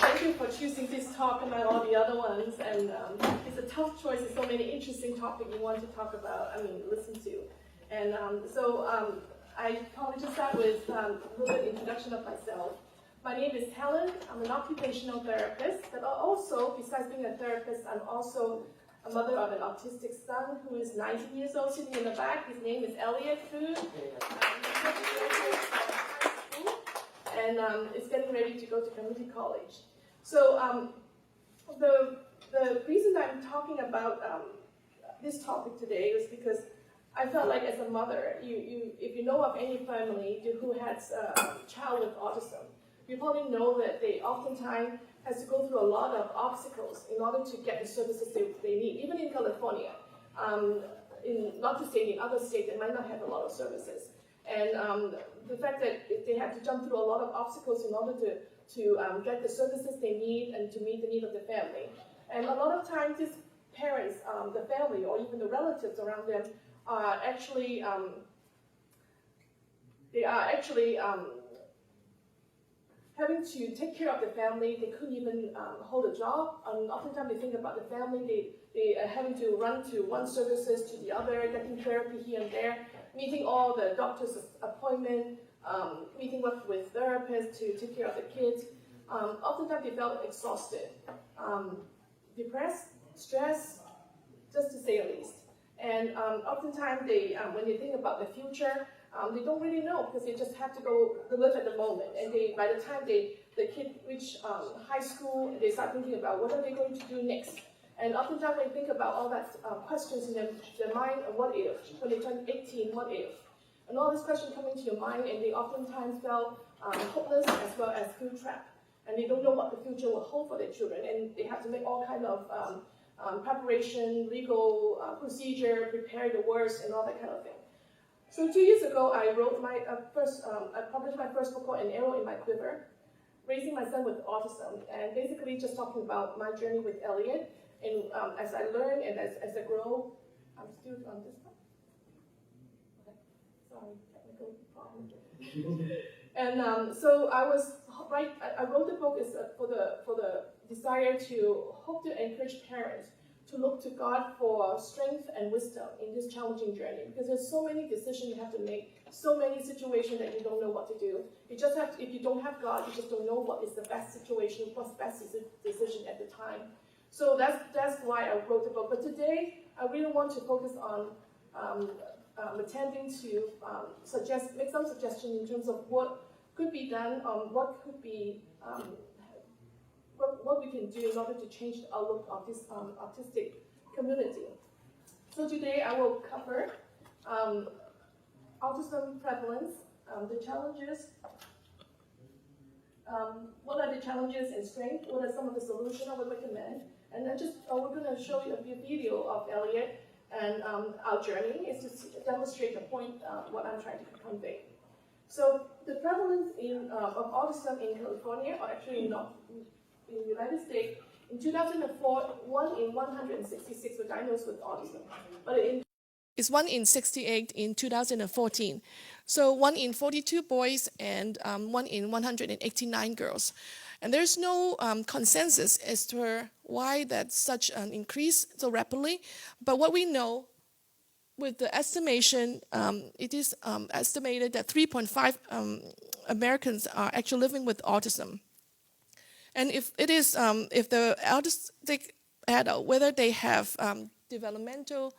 Thank you for choosing this talk among all the other ones. And it's a tough choice. There's so many interesting topics you want to talk about, listen to. And I probably just start with a little bit introduction of myself. My name is Helen. I'm an occupational therapist, but also, besides being a therapist, I'm also a mother of an autistic son who is 19 years old, sitting in the back. His name is Elliott, Koon. And is getting ready to go to community college. So the reason I'm talking about this topic today is because I felt like as a mother, if you know of any family who has a child with autism, you probably know that they oftentimes has to go through a lot of obstacles in order to get the services they need. Even in California, not to say in other states, they might not have a lot of services. And the fact that they have to jump through a lot of obstacles in order to get the services they need and to meet the need of the family. And a lot of times, these parents, the family, or even the relatives around them are actually having to take care of the family. They couldn't even hold a job. Oftentimes they think about the family. They are having to run to one services to the other, getting therapy here and there, meeting all the doctor's appointment, meeting with therapists to take care of the kids. Oftentimes they felt exhausted, depressed, stressed, just to say the least. And oftentimes when they think about the future, they don't really know because they just have to go live at the moment. And by the time the kid reach high school, they start thinking about what are they going to do next. And oftentimes they think about all that questions in their mind, what if? When they turn 18, what if? And all these questions come into your mind, and they oftentimes felt hopeless as well as feel trapped. And they don't know what the future will hold for their children, and they have to make all kind of preparation, legal procedure, prepare the worst, and all that kind of thing. So 2 years ago, I wrote I published my first book called An Arrow in My Quiver, Raising My Son with Autism, and basically just talking about my journey with Elliott, and as I learn and as I grow. I'm still on this one. Okay. Sorry, technical problem. And so I wrote the book for the desire to hope to encourage parents to look to God for strength and wisdom in this challenging journey, because there's so many decisions you have to make, so many situations that you don't know what to do. You just have to, if you don't have God, you just don't know what is the best situation, what's the best decision at the time. So that's why I wrote the book. But today, I really want to focus on attempting to make some suggestions in terms of what could be done, what could be what we can do in order to change the outlook of this autistic community. So today I will cover autism prevalence, the challenges, what are the challenges and strengths, what are some of the solutions I would recommend, and then we're going to show you a video of Elliott and our journey is to demonstrate the point what I'm trying to convey. So the prevalence of autism in California, or actually in the United States, in 2004, 1 in 166 were diagnosed with autism. But it's 1 in 68 in 2014. So 1 in 42 boys and 1 in 189 girls. And there's no consensus as to why that's such an increase so rapidly. But what we know, with the estimation, it is estimated that 3.5 Americans are actually living with autism. And if the autistic adult, whether they have developmental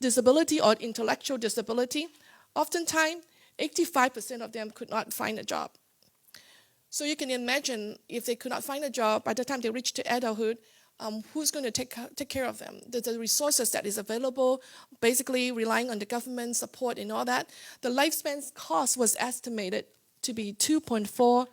disability or intellectual disability, oftentimes 85% of them could not find a job. So you can imagine if they could not find a job by the time they reach to adulthood, who's going to take care of them? The resources that is available, basically relying on the government support and all that. The lifespan cost was estimated to be $2.4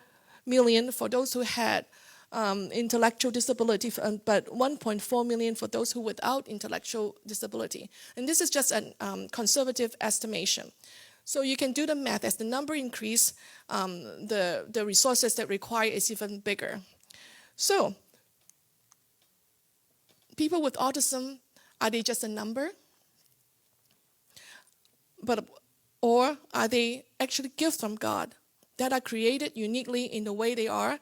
million for those who had intellectual disability, but $1.4 million for those who without intellectual disability. And this is just a conservative estimation. So you can do the math. As the number increase, the resources that require is even bigger. So people with autism, are they just a number? Or are they actually gifts from God that are created uniquely in the way they are,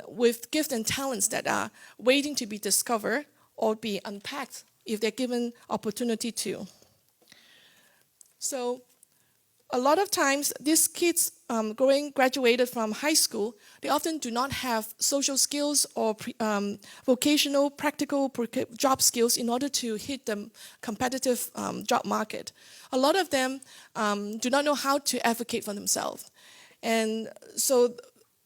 with gifts and talents that are waiting to be discovered or be unpacked if they're given opportunity to. So a lot of times, these kids graduated from high school, they often do not have social skills or vocational, practical job skills in order to hit the competitive job market. A lot of them do not know how to advocate for themselves. And so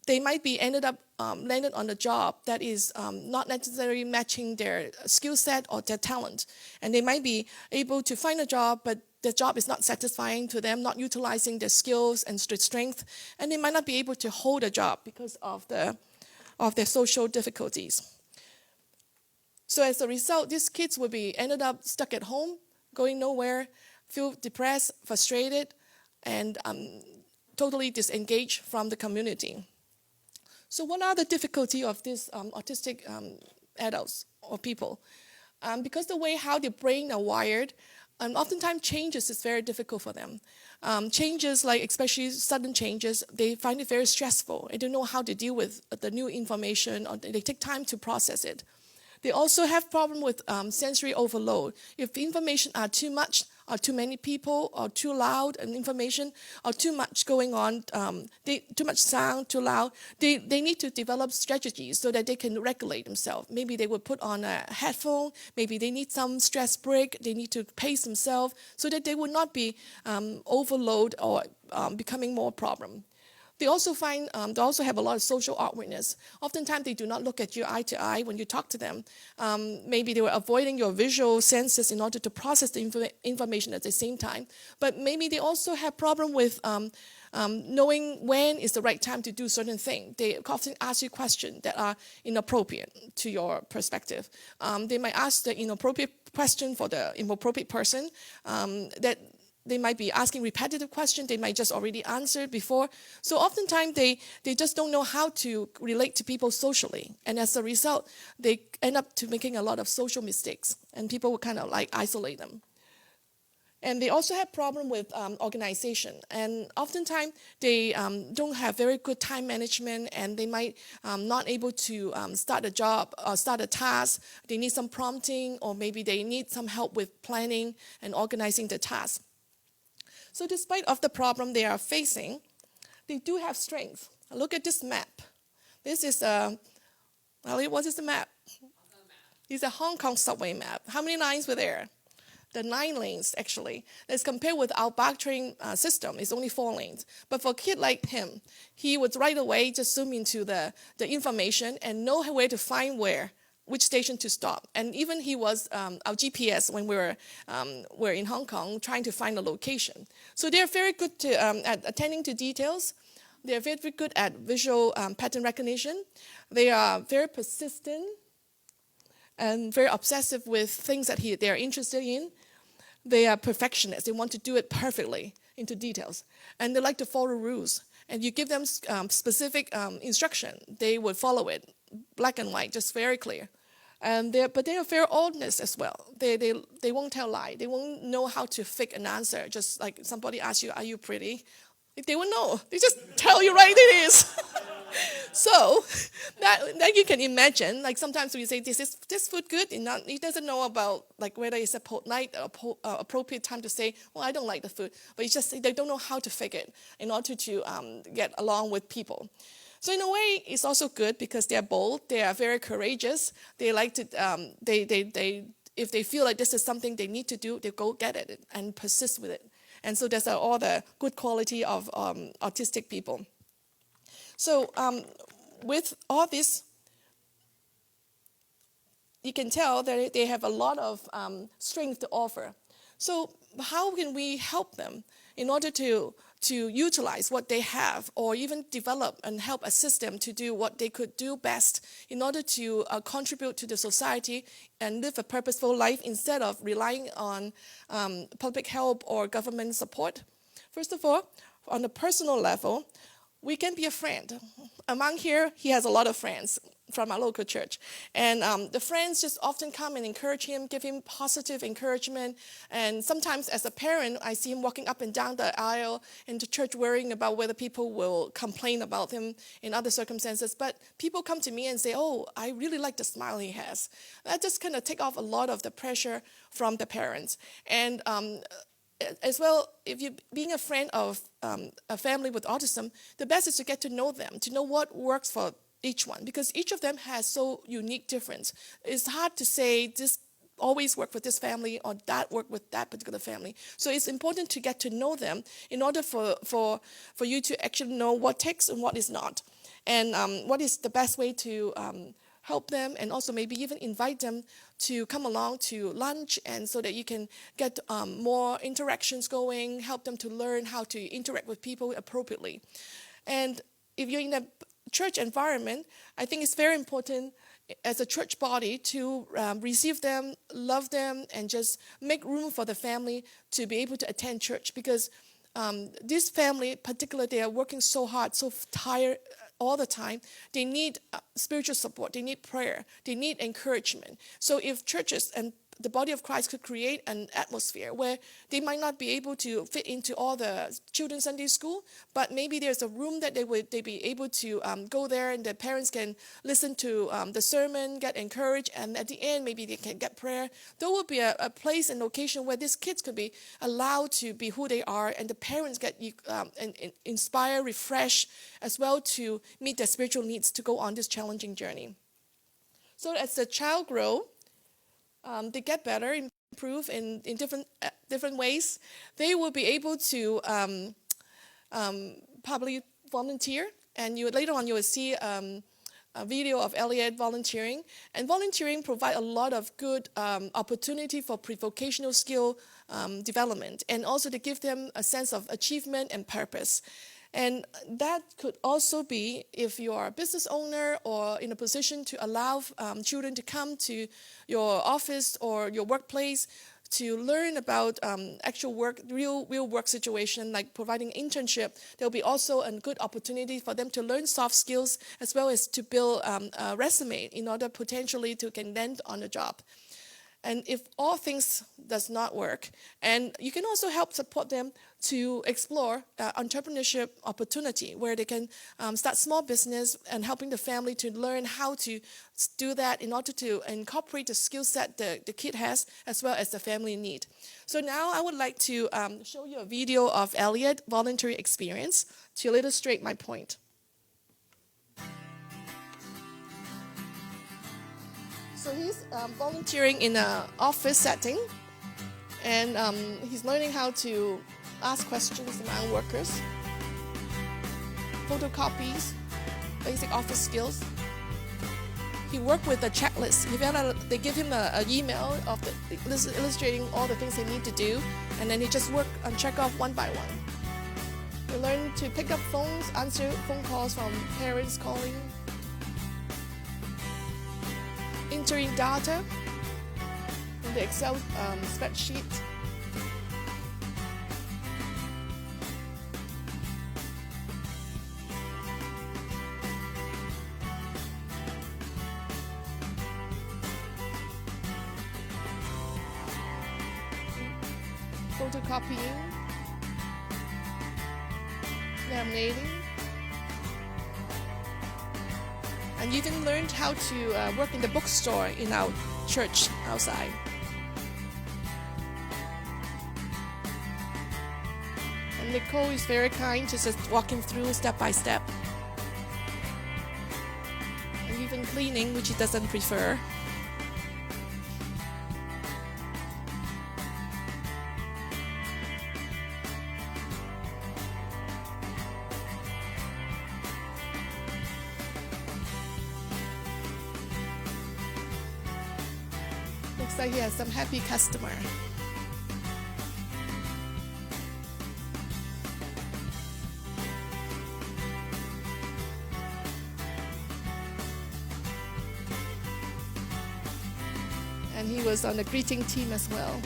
they might be landed on a job that is not necessarily matching their skill set or their talent. And they might be able to find a job, but the job is not satisfying to them, not utilizing their skills and strength, and they might not be able to hold a job because of their social difficulties. So as a result, these kids will be ended up stuck at home, going nowhere, feel depressed, frustrated, and totally disengaged from the community. So what are the difficulties of these autistic adults or people? Because the way how their brain are wired, oftentimes changes is very difficult for them. Changes, like especially sudden changes, they find it very stressful. They don't know how to deal with the new information, or they take time to process it. They also have problem with sensory overload. If the information are too much, or too many people, or too loud, and information, or too much going on, too much sound, too loud, they need to develop strategies so that they can regulate themselves. Maybe they would put on a headphone, maybe they need some stress break, they need to pace themselves so that they would not be overload or becoming more problem. They also have a lot of social awkwardness. Oftentimes, they do not look at you eye to eye when you talk to them. Maybe they were avoiding your visual senses in order to process the information at the same time. But maybe they also have problem with knowing when is the right time to do certain things. They often ask you questions that are inappropriate to your perspective. They might ask the inappropriate question for the inappropriate person that they might be asking repetitive questions they might just already answered before. So oftentimes they just don't know how to relate to people socially. And as a result, they end up to making a lot of social mistakes. And people will kind of like isolate them. And they also have problem with organization. And oftentimes they don't have very good time management, and they might not able to start a job or start a task. They need some prompting, or maybe they need some help with planning and organizing the task. So despite of the problem they are facing, they do have strength. Look at this map. This is Elliott, what is the map? It's a Hong Kong subway map. How many lines were there? The 9 lanes, actually. As compared with our bike train system, it's only 4 lanes. But for a kid like him, he would right away just zoom into the information and know where to find which station to stop. And even he was our GPS when we were in Hong Kong trying to find a location. So they're very good at attending to details. They're very good at visual pattern recognition. They are very persistent and very obsessive with things that they're interested in. They are perfectionists. They want to do it perfectly into details. And they like to follow rules. And you give them specific instruction, they would follow it, black and white, just very clear. But they are very honest as well. They won't tell lie. They won't know how to fake an answer. Just like somebody asks you, "Are you pretty?" They won't know. They just tell you right it is. So that you can imagine. Like sometimes we say, "This food good?" He doesn't know about like whether it's a polite or appropriate time to say, "Well, I don't like the food." But it's just they don't know how to fake it in order to get along with people. So in a way, it's also good because they're bold. They are very courageous. They like to. If they feel like this is something they need to do, they go get it and persist with it. And so that's all the good quality of autistic people. So with all this, you can tell that they have a lot of strength to offer. So how can we help them in order to utilize what they have, or even develop and help assist them to do what they could do best in order to contribute to the society and live a purposeful life instead of relying on public help or government support? First of all, on a personal level, we can be a friend. Among here, he has a lot of friends. from our local church. And the friends just often come and encourage him, give him positive encouragement. And sometimes as a parent, I see him walking up and down the aisle into church worrying about whether people will complain about him in other circumstances. But people come to me and say, oh, I really like the smile he has. That just kind of take off a lot of the pressure from the parents. And as well, if you're being a friend of a family with autism, the best is to get to know them, to know what works for each one, because each of them has so unique difference. It's hard to say this always work with this family or that work with that particular family. So it's important to get to know them in order for you to actually know what takes and what is not, and what is the best way to help them, and also maybe even invite them to come along to lunch, and so that you can get more interactions going, help them to learn how to interact with people appropriately. And if you're in a church environment, I think it's very important as a church body to receive them, love them, and just make room for the family to be able to attend church, because this family, particularly, they are working so hard, so tired all the time. They need spiritual support, they need prayer, they need encouragement. So if churches and the body of Christ could create an atmosphere where they might not be able to fit into all the children's Sunday school, but maybe there's a room that they be able to go there, and the parents can listen to the sermon, get encouraged, and at the end maybe they can get prayer. There will be a place and location where these kids could be allowed to be who they are, and the parents get inspired, refreshed, as well to meet their spiritual needs to go on this challenging journey. So as the child grows, they get better, improve in different ways. They will be able to probably volunteer, and later on you will see a video of Elliott volunteering. And volunteering provide a lot of good opportunity for pre-vocational skill development, and also to give them a sense of achievement and purpose. And that could also be if you are a business owner or in a position to allow children to come to your office or your workplace to learn about actual work, real work situation, like providing internship. There'll be also a good opportunity for them to learn soft skills, as well as to build a resume in order potentially to can land on a job. And if all things does not work, and you can also help support them to explore entrepreneurship opportunity, where they can start small business, and helping the family to learn how to do that in order to incorporate the skill set the kid has, as well as the family need. So now I would like to show you a video of Elliott voluntary experience to illustrate my point. So he's volunteering in an office setting, and he's learning how to ask questions among workers, photocopies, basic office skills. He worked with a checklist. They give him an email of illustrating all the things they need to do, and then he just work and check off one by one. He learned to pick up phones, answer phone calls from parents calling, entering data in the Excel spreadsheet. Photocopying, laminating, and even learned how to work in the bookstore in our church outside. And Nicole is very kind to just walk him through step by step. And even cleaning, which he doesn't prefer. Looks like he has some happy customer. And he was on the greeting team as well.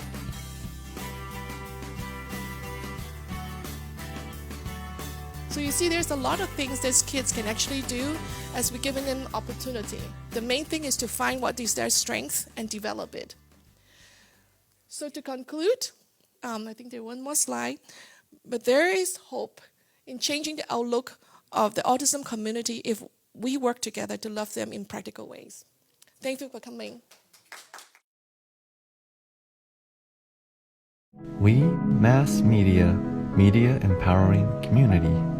So you see, there's a lot of things these kids can actually do as we're giving them opportunity. The main thing is to find what is their strength and develop it. So to conclude, I think there's one more slide, but there is hope in changing the outlook of the autism community if we work together to love them in practical ways. Thank you for coming. We Mass Media, media empowering community.